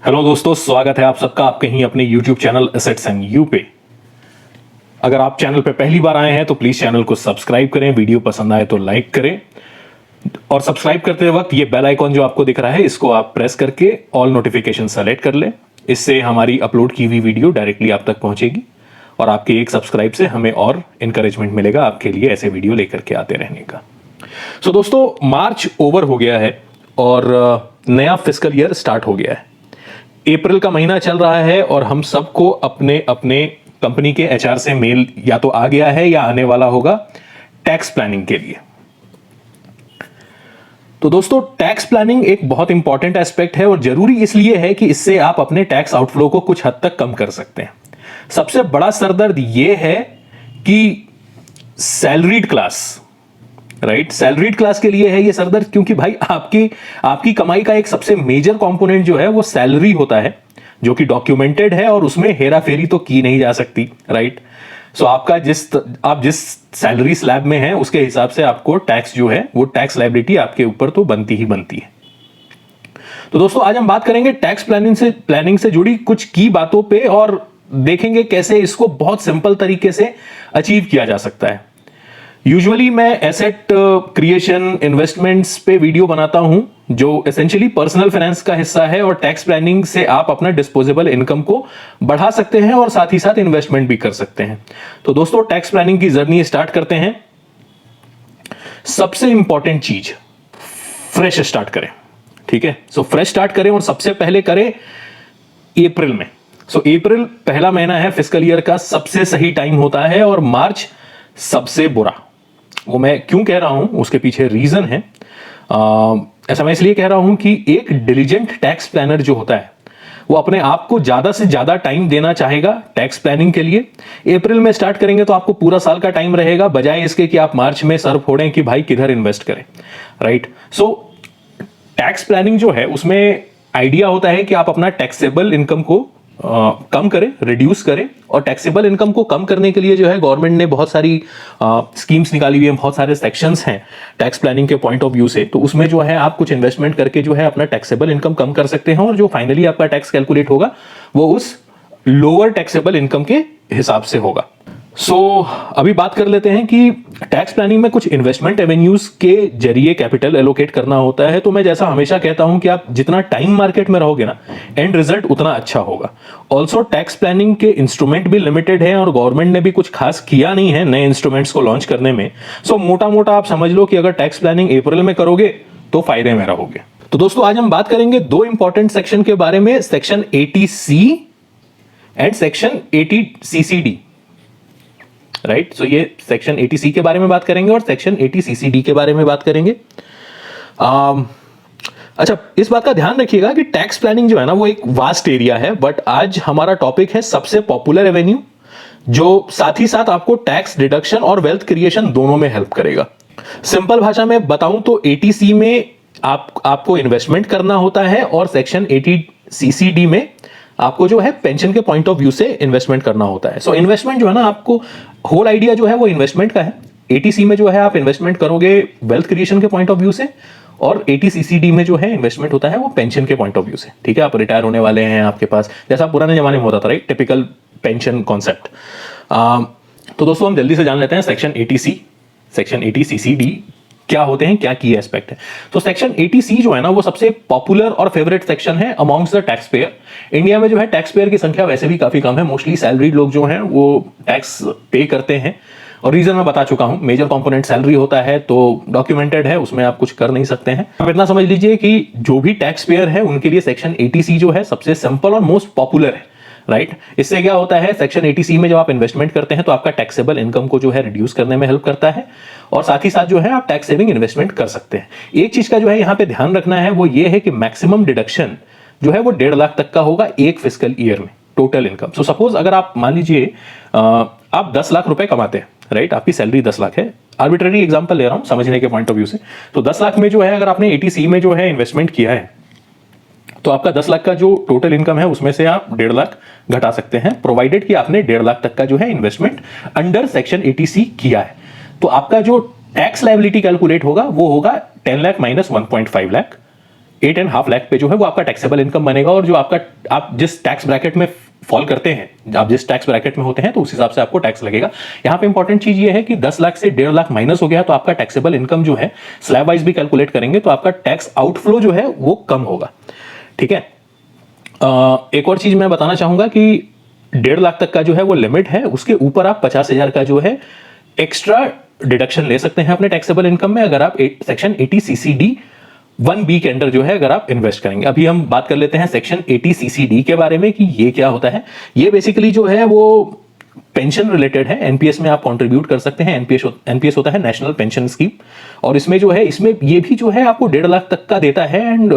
Hello दोस्तों, स्वागत है आप सबका आपके ही अपने YouTube channel assets and you पे। अगर आप चैनल पे पहली बार आए हैं तो प्लीज चैनल को सब्सक्राइब करें, वीडियो पसंद आए तो लाइक करें और सब्सक्राइब करते वक्त ये बेल आइकॉन जो आपको दिख रहा है इसको आप प्रेस करके ऑल नोटिफिकेशन सेलेक्ट कर लें। इससे हमारी अपलोड की हुई वीडियो डायरेक्टली आप तक पहुंचेगी और आपके एक सब्सक्राइब से हमें और इंकरेजमेंट मिलेगा आपके लिए ऐसे वीडियो लेकर के आते रहने का। सो दोस्तों, मार्च ओवर हो गया है और नया फिस्कल ईयर स्टार्ट हो गया है। अप्रैल का महीना चल रहा है और हम सबको अपने अपने कंपनी के एचआर से मेल या तो आ गया है या आने वाला होगा टैक्स प्लानिंग के लिए। तो दोस्तों, टैक्स प्लानिंग एक बहुत इंपॉर्टेंट एस्पेक्ट है और जरूरी इसलिए है कि इससे आप अपने टैक्स आउटफ्लो को कुछ हद तक कम कर सकते हैं। सबसे बड़ा सरदर्द यह है कि salaried class, right, salaried class के लिए है ये सरदर्द, क्योंकि भाई आपकी कमाई का एक सबसे मेजर कंपोनेंट जो है वो सैलरी होता है, जो कि डॉक्यूमेंटेड है और उसमें हेरा फेरी तो की नहीं जा सकती, राइट। सो आप जिस सैलरी स्लैब में है उसके हिसाब से आपको टैक्स जो है वो टैक्स लायबिलिटी आपके ऊपर तो बनती ही बनती है। तो दोस्तों, आज हम बात करेंगे टैक्स प्लानिंग से जुड़ी कुछ की बातों पे और देखेंगे कैसे इसको बहुत सिंपल तरीके से अचीव किया जा सकता है। यूजुअली मैं एसेट क्रिएशन, इन्वेस्टमेंट्स पे वीडियो बनाता हूं जो एसेंशियली पर्सनल फाइनेंस का हिस्सा है और टैक्स प्लानिंग से आप अपना डिस्पोजेबल इनकम को बढ़ा सकते हैं और साथ ही साथ इन्वेस्टमेंट भी कर सकते हैं। तो दोस्तों, टैक्स प्लानिंग की जर्नी स्टार्ट करते हैं। सबसे इंपॉर्टेंट चीज, फ्रेश स्टार्ट करें, ठीक है। सो फ्रेश स्टार्ट करें और सबसे पहले करें अप्रैल में। सो अप्रैल पहला महीना है फिस्कल ईयर का, सबसे सही टाइम होता है और मार्च सबसे बुरा। वो मैं क्यों कह रहा हूं, उसके पीछे रीजन है। ऐसा मैं इसलिए कह रहा हूं कि एक डिलिजेंट टैक्स प्लानर जो होता है वो अपने आप को ज्यादा से ज्यादा टाइम देना चाहेगा टैक्स प्लानिंग के लिए। अप्रैल में स्टार्ट करेंगे तो आपको पूरा साल का टाइम रहेगा, बजाय इसके कि आप मार्च में सर फोड़ें कि भाई किधर इन्वेस्ट करें, राइट। सो टैक्स प्लानिंग जो है उसमें आइडिया होता है कि आप अपना टैक्सेबल इनकम को कम करें, रिड्यूस करें। और टैक्सेबल इनकम को कम करने के लिए जो है गवर्नमेंट ने बहुत सारी स्कीम्स निकाली हुई हैं, बहुत सारे सेक्शंस हैं टैक्स प्लानिंग के पॉइंट ऑफ व्यू से। तो उसमें जो है आप कुछ इन्वेस्टमेंट करके जो है अपना टैक्सेबल इनकम कम कर सकते हैं और जो फाइनली आपका टैक्स कैलकुलेट होगा वो उस लोअर टैक्सेबल इनकम के हिसाब से होगा। सो अभी बात कर लेते हैं कि टैक्स प्लानिंग में कुछ इन्वेस्टमेंट एवेन्यूज के जरिए कैपिटल एलोकेट करना होता है। तो मैं जैसा हमेशा कहता हूं कि आप जितना टाइम मार्केट में रहोगे ना, एंड रिजल्ट उतना अच्छा होगा। ऑल्सो टैक्स प्लानिंग के इंस्ट्रूमेंट भी लिमिटेड है और गवर्नमेंट ने भी कुछ खास किया नहीं है नए इंस्ट्रूमेंट्स को लॉन्च करने में। सो मोटा मोटा आप समझ लो कि अगर टैक्स प्लानिंग अप्रैल में करोगे तो फायदे में रहोगे। तो दोस्तों, आज हम बात करेंगे दो इंपॉर्टेंट सेक्शन के बारे में, section 80C and section 80CCD, right. So ये सेक्शन 80C के बारे में बात करेंगे और सेक्शन 80CCD के बारे में बात करेंगे। अच्छा, इस बात का ध्यान रखिएगा कि टैक्स प्लानिंग जो है ना वो एक वास्ट एरिया है, बट आज हमारा टॉपिक है सबसे पॉपुलर एवेन्यू, जो साथ ही साथ आपको टैक्स डिडक्शन और वेल्थ क्रिएशन दोनों में हेल्प करेगा। सिंपल भाषा में बताऊं तो 80C में आपको इन्वेस्टमेंट करना होता है और सेक्शन 80CCD में आपको जो है पेंशन के पॉइंट ऑफ व्यू से इन्वेस्टमेंट करना होता है। सो इन्वेस्टमेंट जो है ना, आपको होल आइडिया जो है वो इन्वेस्टमेंट का है। 80C में जो है आप इन्वेस्टमेंट करोगे वेल्थ क्रिएशन के पॉइंट ऑफ व्यू से और 80CCD में जो है इन्वेस्टमेंट होता है वो पेंशन के पॉइंट ऑफ व्यू से, ठीक है। आप रिटायर होने वाले हैं, आपके पास जैसा पुराने जमाने में होता था, राइट, टिपिकल पेंशन कॉन्सेप्ट। तो दोस्तों, हम जल्दी से जान लेते हैं सेक्शन 80C, सेक्शन 80CCD क्या होते हैं, क्या की एस्पेक्ट है। तो सेक्शन 80C जो है ना वो सबसे पॉपुलर और फेवरेट सेक्शन है amongst the tax payer. India में जो है टैक्स पेयर की संख्या वैसे भी काफी कम है, मोस्टली सैलरीड लोग जो हैं वो टैक्स पे करते हैं और रीजन मैं बता चुका हूं, मेजर कंपोनेंट सैलरी होता है तो डॉक्यूमेंटेड है, उसमें आप कुछ कर नहीं सकते हैं। आप इतना समझ लीजिए कि जो भी टैक्स पेयर है उनके लिए सेक्शन 80C जो है सबसे सिंपल और मोस्ट पॉपुलर है, राइट। इससे क्या होता है, सेक्शन 80C में जब आप इन्वेस्टमेंट करते हैं तो आपका टैक्सेबल इनकम को जो है रिड्यूस करने में हेल्प करता है और साथ ही साथ जो है आप टैक्स सेविंग इन्वेस्टमेंट कर सकते हैं। एक चीज का जो है यहां पे ध्यान रखना है वो ये है कि मैक्सिमम डिडक्शन जो है वो 1.5 लाख तक का होगा एक फिस्कल ईयर में टोटल इनकम। सो सपोज अगर आप मान लीजिए आप 10 लाख रुपए कमाते हैं, राइट, आपकी सैलरी 10 लाख है, आर्बिट्ररी एग्जांपल ले रहा हूं समझने के पॉइंट ऑफ व्यू से। तो 10 लाख में जो है अगर आपने 80C में जो है इन्वेस्टमेंट किया है तो आपका 10 लाख का जो टोटल इनकम है उसमें से आप 1.5 लाख घटा सकते हैं, प्रोवाइडेड कि आपने 1.5 लाख तक का जो है इन्वेस्टमेंट अंडर सेक्शन 80C किया है। तो आपका जो टैक्स लायबिलिटी कैलकुलेट होगा वो होगा 10 लाख माइनस 1.5 लाख 8.5 लाख पे जो है वो आपका टैक्सेबल इनकम बनेगा। और जो आपका आप जिस टैक्स ब्रैकेट में फॉल करते हैं, आप जिस टैक्स ब्रैकेट में होते हैं तो उस हिसाब से आपको टैक्स लगेगा। यहाँ पे इंपॉर्टेंट चीज ये है कि 10 लाख से 1.5 लाख माइनस हो गया तो आपका टैक्सेबल इनकम जो है स्लैब वाइज भी कैलकुलेट करेंगे तो आपका टैक्स आउटफ्लो जो है वो कम होगा। ठीक है। एक और चीज मैं बताना चाहूंगा कि 1.5 लाख तक का जो है वो लिमिट है, उसके ऊपर आप 50,000 का जो है एक्स्ट्रा डिडक्शन ले सकते हैं अपने टैक्सेबल इनकम में, अगर आप सेक्शन 80 CCD 1B के अंडर जो है अगर आप इन्वेस्ट करेंगे। अभी हम बात कर लेते हैं सेक्शन 80 CCD के बारे में कि ये क्या होता है। ये बेसिकली जो है वो पेंशन रिलेटेड है। एनपीएस में आप कंट्रीब्यूट कर सकते हैं। एनपीएस होता है नेशनल पेंशन स्कीम, और इसमें जो है इसमें ये भी जो है आपको 1.5 लाख तक का देता है। एंड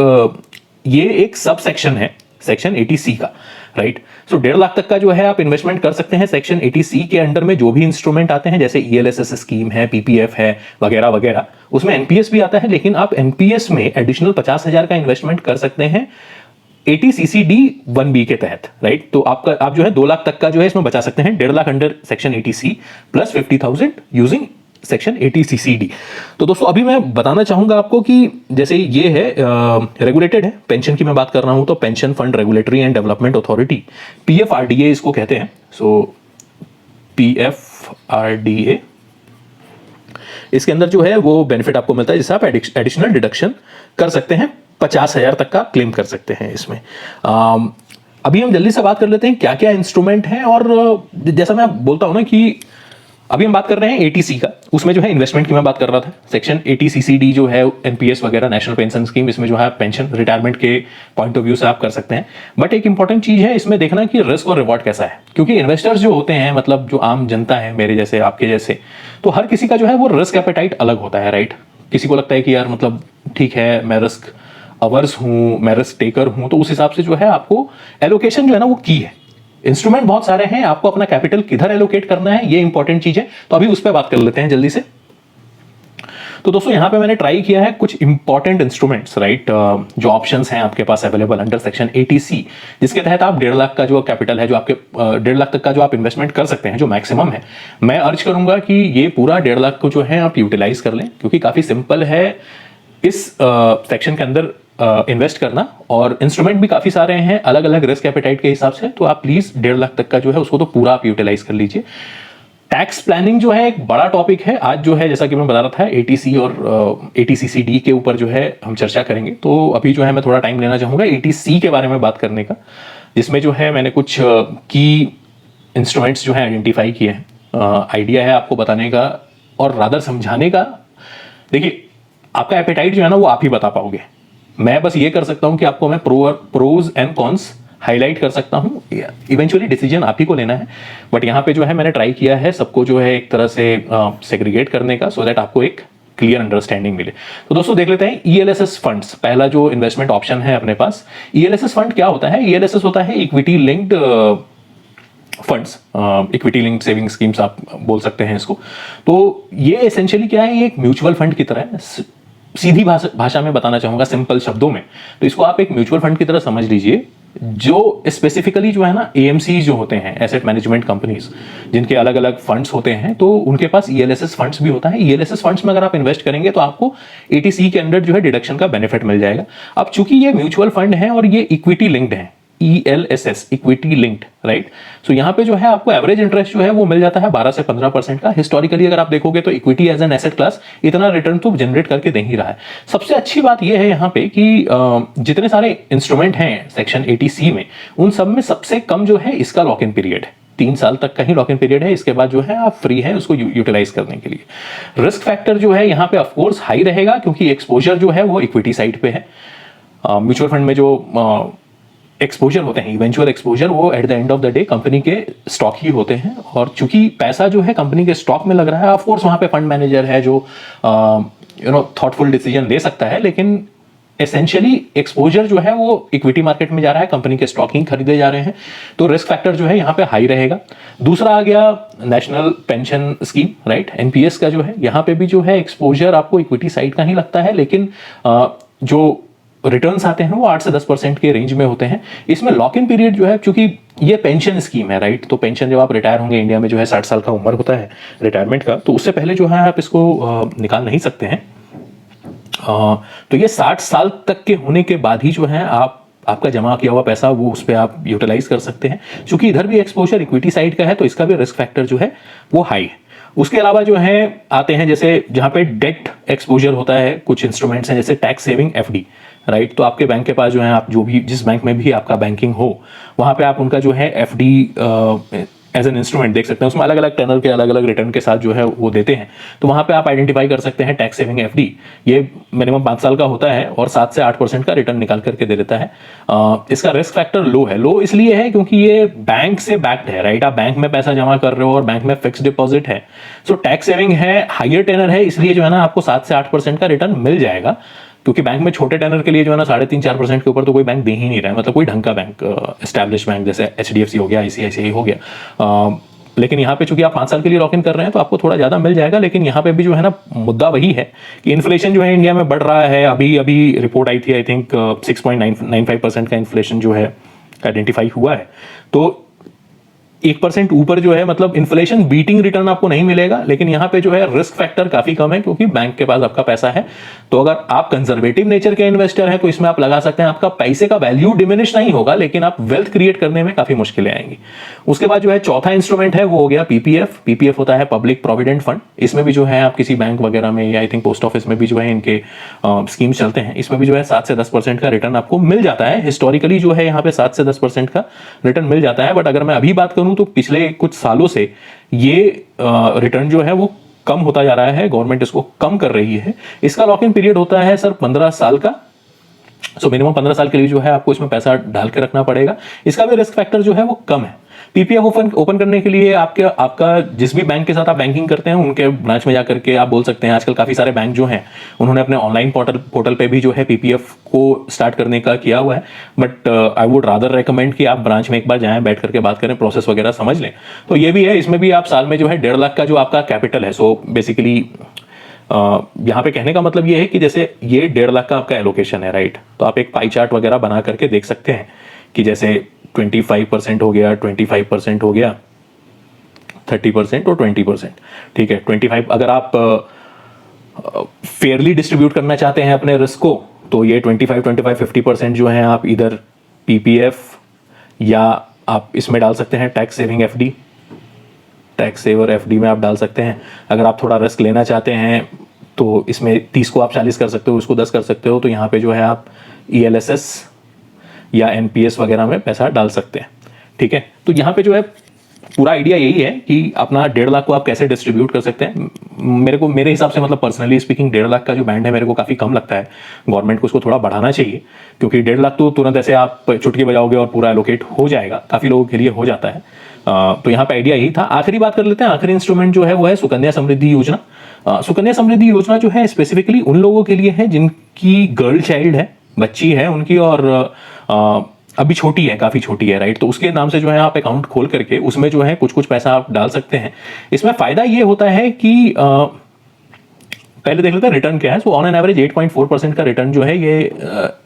ये एक सब सेक्शन है सेक्शन 80C का, राइट। सो 1.5 लाख तक का जो है आप इन्वेस्टमेंट कर सकते हैं सेक्शन 80C के अंडर में। जो भी इंस्ट्रूमेंट आते हैं जैसे ELSS स्कीम है, PPF है, वगैरह वगैरह, उसमें एनपीएस भी आता है, लेकिन आप एनपीएस में एडिशनल 50,000 का इन्वेस्टमेंट कर सकते हैं 80 CCD 1B के तहत, राइट। तो आप जो है 2 लाख तक का जो है इसमें बचा सकते हैं। 1.5 lakh under section 80C plus 50,000 using section 80 CCD। तो दोस्तों अभी मैं बताना चाहूंगा आपको कि जैसे ये है रेगुलेटेड है, पेंशन की मैं बात कर रहा हूं तो pension fund regulatory and development authority, PFRDA इसको कहते हैं। सो PFRDA, इसके अंदर जो है वो बेनिफिट आपको मिलता है जिससे आप एडिशनल डिडक्शन कर सकते हैं, 50,000 तक का क्लेम कर सकते हैं इसमें। अभी हम जल्दी से बात कर लेते हैं क्या क्या इंस्ट्रूमेंट हैं। और जैसा मैं बोलता हूं ना कि अभी हम बात कर रहे हैं 80C का, उसमें जो है इन्वेस्टमेंट की मैं बात कर रहा था। सेक्शन 80 CCD जो है एनपीएस वगैरह नेशनल पेंशन स्कीम, इसमें जो है पेंशन रिटायरमेंट के पॉइंट ऑफ व्यू से आप कर सकते हैं। बट एक इंपॉर्टेंट चीज है इसमें देखना कि रिस्क और रिवॉर्ड कैसा है, क्योंकि इन्वेस्टर्स जो होते हैं, मतलब जो आम जनता है मेरे जैसे आपके जैसे, तो हर किसी का जो है वो रिस्क एपेटाइट अलग होता है, राइट। किसी को लगता है कि यार मतलब ठीक है मैं रिस्क अवर्स हूं, मैं रिस्क टेकर हूं, तो उस हिसाब से जो है आपको एलोकेशन जो है ना वो की है। इंस्ट्रूमेंट बहुत सारे हैं, आपको अपना कैपिटल किधर एलोकेट करना है ये इंपॉर्टेंट चीज है। तो अभी उस पर बात कर लेते हैं जल्दी से। तो दोस्तों यहां पे मैंने ट्राई किया है कुछ इंपॉर्टेंट इंस्ट्रूमेंट्स, राइट, जो ऑप्शंस हैं आपके पास अवेलेबल अंडर सेक्शन 80C, जिसके तहत आप 1.5 लाख का जो कैपिटल है, जो आपके 1.5 लाख तक का जो आप इन्वेस्टमेंट कर सकते हैं, जो मैक्सिमम है, मैं अर्ज करूंगा कि ये पूरा 1.5 लाख को जो है आप यूटिलाइज कर लें, क्योंकि काफी सिंपल है इस सेक्शन के अंदर इन्वेस्ट करना। और इंस्ट्रूमेंट भी काफी सारे हैं अलग अलग रिस्क एपेटाइट के हिसाब से, तो आप प्लीज 1.5 लाख तक का जो है उसको तो पूरा आप यूटिलाइज कर लीजिए। टैक्स प्लानिंग जो है एक बड़ा टॉपिक है आज, जो है जैसा कि मैं बता रहा था 80C और 80 CCD के ऊपर जो है हम चर्चा करेंगे। तो अभी जो है मैं थोड़ा टाइम लेना चाहूंगा 80C के बारे में बात करने का, जिसमें जो है मैंने कुछ की इंस्ट्रूमेंट्स जो है आइडेंटिफाई किए हैं। आइडिया है आपको बताने का और रादर समझाने का। देखिए आपका एपेटाइट जो है ना वो आप ही बता पाओगे, मैं बस ये कर सकता हूं कि आपको मैं प्रोज एंड कॉन्स हाईलाइट कर सकता हूं, इवेंचुअली डिसीजन आप ही को लेना है। बट यहां पे जो है मैंने ट्राई किया है सबको जो है एक तरह से सेग्रीगेट करने का, सो दैट आपको एक क्लियर अंडरस्टैंडिंग मिले। तो दोस्तों देख लेते हैं ELSS फंड्स, पहला जो इन्वेस्टमेंट ऑप्शन है अपने पास। ELSS फंड क्या होता है? ELSS होता है equity linked funds, equity linked saving schemes आप बोल सकते हैं इसको। तो ये एसेंशियली क्या है, ये एक म्यूचुअल फंड की तरह है। सीधी भाषा में बताना चाहूंगा सिंपल शब्दों में, तो इसको आप एक म्यूचुअल फंड की तरह समझ लीजिए, जो स्पेसिफिकली जो है ना AMCs जो होते हैं, एसेट मैनेजमेंट कंपनीज, जिनके अलग अलग फंड्स होते हैं, तो उनके पास ELSS फंड्स भी होता है। ELSS फंड्स में अगर आप इन्वेस्ट करेंगे तो आपको 80C के अंडर जो है डिडक्शन का बेनिफिट मिल जाएगा। अब चूंकि ये म्यूचुअल फंड है और ये इक्विटी लिंक्ड है, ELSS इक्विटी लिंक्ड, राइट। सो यहाँ पे जो है आपको एवरेज इंटरेस्ट जो है वो मिल जाता है 12 से 15% का। हिस्टोरिकली अगर आप देखोगे तो equity as an asset class इतना रिटर्न तो जनरेट करके दे ही रहा है। सबसे अच्छी बात ये है यहाँ पे कि जितने सारे इंस्ट्रूमेंट हैं सेक्शन 80C में, उन सब में सबसे कम जो है इसका लॉक इन पीरियड है, 3 साल तक का ही लॉक इन पीरियड है। इसके बाद जो है आप फ्री है उसको यूटिलाइज करने के लिए। रिस्क फैक्टर जो है यहाँ पे ऑफकोर्स हाई रहेगा, क्योंकि एक्सपोजर जो है वो इक्विटी साइड पे है। म्यूचुअल फंड में जो एक्सपोजर होते हैं, इवेंचुअल एक्सपोजर, वो at the end of the day company के स्टॉक ही होते हैं। और चूंकि पैसा जो है कंपनी के स्टॉक में लग रहा है, ऑफ कोर्स वहां पे फंड मैनेजर है जो थॉटफुल डिसीजन ले सकता है, लेकिन एसेंशियली एक्सपोजर जो है वो इक्विटी मार्केट में जा रहा है, कंपनी के स्टॉक ही खरीदे जा रहे हैं, तो रिस्क फैक्टर जो है यहाँ पे हाई रहेगा। दूसरा आ गया national pension scheme, right, NPS का जो है, यहाँ पे भी जो है एक्सपोजर आपको इक्विटी साइड का ही लगता है, लेकिन जो रिटर्न्स आते हैं वो 8 से 10% के रेंज में होते हैं। इसमें लॉक इन पीरियड जो है, क्योंकि ये पेंशन स्कीम है, राइट, तो पेंशन जब आप रिटायर होंगे, इंडिया में जो है 60 साल का उम्र होता है रिटायरमेंट का, तो उससे पहले जो है आप इसको निकाल नहीं सकते हैं। तो ये 60 साल तक के होने के बाद ही जो है आपका जमा किया हुआ पैसा वो उस पर आप यूटिलाइज कर सकते हैं। क्योंकि इधर भी एक्सपोजर इक्विटी साइड का है तो इसका भी रिस्क फैक्टर जो है वो हाई है। उसके अलावा जो है आते हैं जैसे जहां पे डेट एक्सपोजर होता है, कुछ इंस्ट्रूमेंट्स हैं जैसे टैक्स सेविंग एफडी, राइट। तो आपके बैंक के पास जो है, आप जो भी जिस बैंक में भी आपका बैंकिंग हो वहां पे आप उनका जो है एफडी एज एन इंस्ट्रूमेंट देख सकते हैं। उसमें अलग अलग टेनर के अलग अलग रिटर्न के साथ जो है वो देते हैं। तो वहां पे आप आइडेंटिफाई कर सकते हैं टैक्स सेविंग एफडी, ये मिनिमम 5 साल का होता है और 7 से 8% का रिटर्न निकाल करके दे देता है। इसका रिस्क फैक्टर लो है। लो इसलिए है क्योंकि ये बैंक से बैक्ड है, राइट। आप बैंक में पैसा जमा कर रहे हो और बैंक में फिक्स डिपॉजिट है, सो टैक्स सेविंग है, हाइयर टेनर है, इसलिए जो है ना आपको 7 से 8% का रिटर्न मिल जाएगा। क्योंकि बैंक में छोटे टेनर के लिए जो है ना 3.5-4% के ऊपर तो कोई बैंक दे ही नहीं रहा है, मतलब कोई ढंग का बैंक, एस्टैब्लिश बैंक जैसे HDFC हो गया, ICICI हो गया। लेकिन यहाँ पे चूंकि आप 5 साल के लिए लॉक इन कर रहे हैं तो आपको थोड़ा ज्यादा मिल जाएगा। लेकिन यहाँ पे भी जो है ना मुद्दा वही है कि इन्फ्लेशन जो है इंडिया में बढ़ रहा है। अभी अभी रिपोर्ट आई थी, आई थिंक 6.95% का इन्फ्लेशन जो है आइडेंटिफाई हुआ है। तो 1% ऊपर जो है, मतलब इन्फ्लेशन बीटिंग रिटर्न आपको नहीं मिलेगा। लेकिन यहां पे जो है रिस्क फैक्टर काफी कम है क्योंकि बैंक के पास आपका पैसा है। तो अगर आप कंजर्वेटिव नेचर के इन्वेस्टर हैं तो इसमें आप लगा सकते हैं। आपका पैसे का वैल्यू डिमिनिश नहीं होगा लेकिन आप वेल्थ क्रिएट करने में काफी मुश्किलें आएंगी। उसके बाद जो है चौथा इंस्ट्रूमेंट है वो हो गया पीपीएफ। पीपीएफ होता है पब्लिक प्रोविडेंट फंड। इसमें भी जो है आप किसी बैंक वगैरह में या आई थिंक पोस्ट ऑफिस में भी जो है इनके स्कीम चलते हैं। इसमें भी जो है 7 से 10% का रिटर्न आपको मिल जाता है। हिस्टोरिकली जो है यहाँ पे 7 से 10% का रिटर्न मिल जाता है। बट अगर मैं अभी बात करूं तो पिछले कुछ सालों से ये रिटर्न जो है वो कम होता जा रहा है। गवर्नमेंट इसको कम कर रही है। इसका लॉक इन पीरियड होता है सर 15 साल का। सो मिनिमम 15 साल के लिए जो है आपको इसमें पैसा डाल के रखना पड़ेगा। इसका भी रिस्क फैक्टर जो है वो कम है। पीपीएफ ओपन करने के लिए आपका जिस भी बैंक के साथ आप बैंकिंग करते हैं उनके ब्रांच में जाकर के आप बोल सकते हैं। आजकल काफी सारे बैंक जो हैं उन्होंने अपने ऑनलाइन पोर्टल पे भी जो है पीपीएफ को स्टार्ट करने का किया हुआ है। But I would rather recommend कि आप ब्रांच में एक बार जाएं, बैठ करके बात करें, प्रोसेस वगैरह समझ लें। तो ये भी है, इसमें भी आप साल में जो है 1.5 लाख का जो आपका कैपिटल है। सो बेसिकली यहाँ पे कहने का मतलब ये है कि जैसे ये 1.5 लाख का आपका एलोकेशन है, राइट। तो आप एक पाई चार्ट वगैरह बना करके देख सकते हैं कि जैसे 25% हो गया, 25% हो गया, 30% और 20%, ठीक है। 25 अगर आप फेयरली डिस्ट्रीब्यूट करना चाहते हैं अपने रिस्क को तो ये 25-50% जो है आप इधर पीपीएफ या आप इसमें डाल सकते हैं tax saving FD, tax saver FD में आप डाल सकते हैं। अगर आप थोड़ा रिस्क लेना चाहते हैं तो इसमें 30 को आप 40 कर सकते हो, उसको 10 कर सकते हो। तो यहाँ पे जो है आप ELSS या NPS वगैरह में पैसा डाल सकते हैं, ठीक है। तो यहाँ पे जो है पूरा आइडिया यही है कि अपना 1.5 लाख को आप कैसे डिस्ट्रीब्यूट कर सकते हैं। मेरे हिसाब से, मतलब पर्सनली स्पीकिंग, 1.5 लाख का जो बैंड है मेरे को काफी कम लगता है। गवर्नमेंट को उसको थोड़ा बढ़ाना चाहिए क्योंकि 1.5 लाख तो तुरंत ऐसे आप चुटकी बजाओगे और पूरा एलोकेट हो जाएगा, काफी लोगों के लिए हो जाता है। तो यहाँ पे आइडिया यही था। आखिरी बात कर लेते हैं। आखिरी इंस्ट्रूमेंट जो है वो है सुकन्या समृद्धि योजना। सुकन्या समृद्धि योजना जो है स्पेसिफिकली उन लोगों के लिए है जिनकी गर्ल चाइल्ड है, बच्ची है उनकी, और अभी छोटी है, काफी छोटी है, राइट। तो उसके नाम से जो है आप अकाउंट खोल करके उसमें जो है कुछ कुछ पैसा आप डाल सकते हैं। इसमें फायदा ये होता है कि पहले देख लेते हैं रिटर्न क्या है। सो ऑन एन एवरेज 8.4% का रिटर्न जो है ये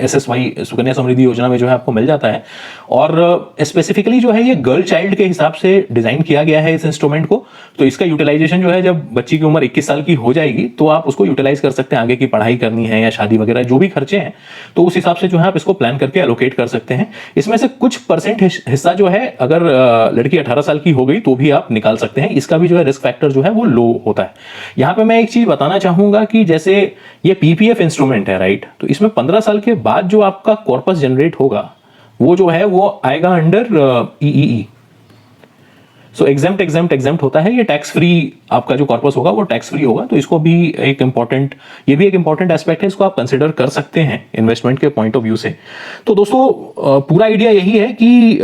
SSY सुकन्या समृद्धि योजना में जो है आपको मिल जाता है। और स्पेसिफिकली जो है ये गर्ल चाइल्ड के हिसाब से डिजाइन किया गया है इस इंस्ट्रूमेंट को। तो इसका यूटिलाइजेशन जो है जब बच्ची की उम्र 21 साल की हो जाएगी तो आप उसको यूटिलाइज कर सकते हैं। आगे की पढ़ाई करनी है या शादी वगैरह जो भी खर्चे हैं तो उस हिसाब से जो है आप इसको प्लान करके एलोकेट कर सकते हैं। इसमें से कुछ परसेंट हिस्सा जो है अगर लड़की 18 साल की हो गई तो भी आप निकाल सकते हैं। इसका भी जो है रिस्क फैक्टर जो है वो लो होता है। यहाँ पे मैं एक चीज बताना चाहूंगा कि जैसे ये पीपीएफ इंस्ट्रूमेंट है, राइट। तो इसमें 15 साल के बाद जो आपका कॉर्पस जनरेट होगा वो जो है वो आएगा अंडर EEE। सो एग्जेम्प्ट होता है। ये टैक्स फ्री आपका जो कॉर्पस होगा वो टैक्स फ्री होगा। तो इसको भी ये भी एक इंपॉर्टेंट एस्पेक्ट है, इसको आप कंसिडर कर सकते हैं इन्वेस्टमेंट के पॉइंट ऑफ व्यू से। तो दोस्तों पूरा आइडिया यही है कि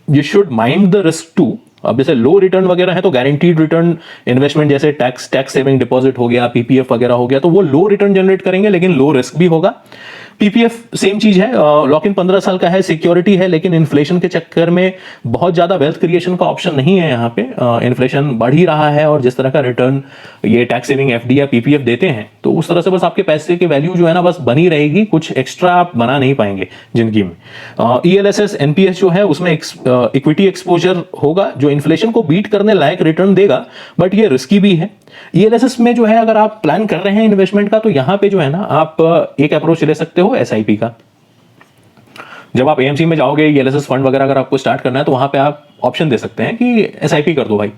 you should mind the risk too. अब जैसे लो रिटर्न वगैरह है तो गारंटीड रिटर्न इन्वेस्टमेंट जैसे टैक्स सेविंग डिपॉजिट हो गया, पीपीएफ वगैरह हो गया, तो वो लो रिटर्न जनरेट करेंगे लेकिन लो रिस्क भी होगा। पीपीएफ सेम चीज है, लॉक इन 15 साल का है, सिक्योरिटी है, लेकिन इन्फ्लेशन के चक्कर में बहुत ज्यादा वेल्थ क्रिएशन का ऑप्शन नहीं है यहाँ पे। इन्फ्लेशन बढ़ ही रहा है और जिस तरह का रिटर्न ये टैक्स सेविंग एफडी या पीपीएफ देते हैं, तो उस तरह से बस आपके पैसे की वैल्यू जो है ना बस बनी रहेगी, कुछ एक्स्ट्रा आप बना नहीं पाएंगे जिंदगी में। ईएलएसएस एनपीएस जो है उसमें इक्विटी एक्सपोजर होगा जो इन्फ्लेशन को बीट करने लायक रिटर्न देगा, बट ये रिस्की भी है। ईएलएसएस में जो है अगर आप प्लान कर रहे हैं इन्वेस्टमेंट का, तो यहां पे जो है ना आप एक अप्रोच ले सकते हो एसआईपी का। जब आप एएमसी में जाओगे, ईएलएसएस फंड वगैरह अगर आपको स्टार्ट करना है, तो वहां पे आप ऑप्शन दे सकते हैं कि एसआईपी कर दो भाई,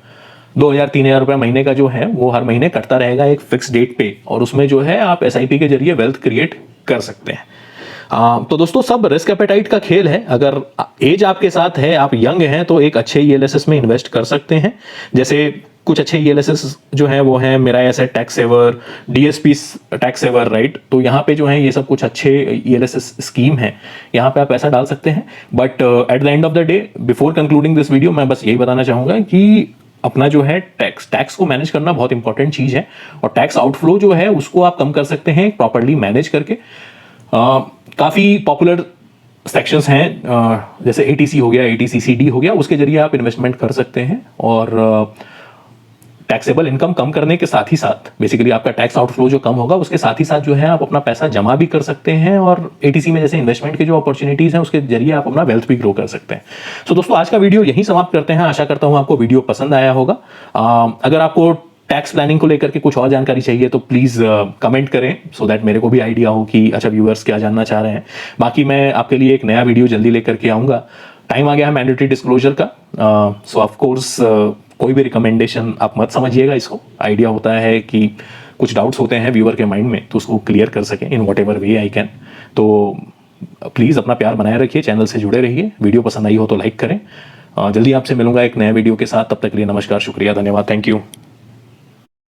2,000-3,000 रुपए महीने का जो है वो हर महीने कटता रहेगा एक फिक्स डेट पे, और उसमें जो है आप एसआईपी के जरिए वेल्थ क्रिएट कर सकते हैं। तो दोस्तों सब रिस्क एपेटाइट का खेल है। अगर एज आपके साथ है, आप यंग हैं, तो एक अच्छे ईएलएसएस में इन्वेस्ट कर सकते हैं। जैसे कुछ अच्छे ईएलएसएस जो हैं वो हैं Mirae asset tax saver, DSP tax saver, right. तो यहाँ पे जो है ये सब कुछ अच्छे ईएलएसएस स्कीम है, यहाँ पे आप पैसा डाल सकते हैं। But at the end of the day, before concluding this video, मैं बस यही बताना चाहूंगा कि अपना जो है टैक्स को मैनेज करना बहुत इंपॉर्टेंट चीज है, और टैक्स आउटफ्लो जो है उसको आप कम कर सकते हैं प्रॉपर्ली मैनेज करके। काफी पॉपुलर सेक्शंस हैं, जैसे एटीसी हो गया, एटीसीसीडी हो गया, उसके जरिए आप इन्वेस्टमेंट कर सकते हैं, और टैक्सेबल इनकम कम करने के साथ ही साथ बेसिकली आपका टैक्स आउटफ्लो जो कम होगा उसके साथ ही साथ जो है आप अपना पैसा जमा भी कर सकते हैं, और एटीसी में जैसे इन्वेस्टमेंट के जो अपॉर्चुनिटीज हैं उसके जरिए आप अपना वेल्थ भी ग्रो कर सकते हैं। सो दोस्तों आज का वीडियो यहीं समाप्त करते हैं। आशा करता हूं आपको वीडियो पसंद आया होगा। अगर आपको टैक्स प्लानिंग को लेकर के कुछ और जानकारी चाहिए तो प्लीज कमेंट करें, सो दैट मेरे को भी आइडिया हो कि अच्छा व्यूअर्स क्या जानना चाह रहे हैं। बाकी मैं आपके लिए एक नया वीडियो जल्दी लेकर के आऊंगा। टाइम आ गया है मैंडेटरी डिस्क्लोजर का, सो ऑफ कोर्स कोई भी रिकमेंडेशन आप मत समझिएगा इसको। आइडिया होता है कि कुछ डाउट्स होते हैं व्यूअर के माइंड में, तो उसको क्लियर कर सकें in what ever way I can. तो प्लीज़ अपना प्यार बनाए रखिए, चैनल से जुड़े रहिए। वीडियो पसंद आई हो तो लाइक करें। जल्दी आपसे मिलूंगा एक नए वीडियो के साथ, तब तक के लिए नमस्कार, शुक्रिया, धन्यवाद, थैंक यू।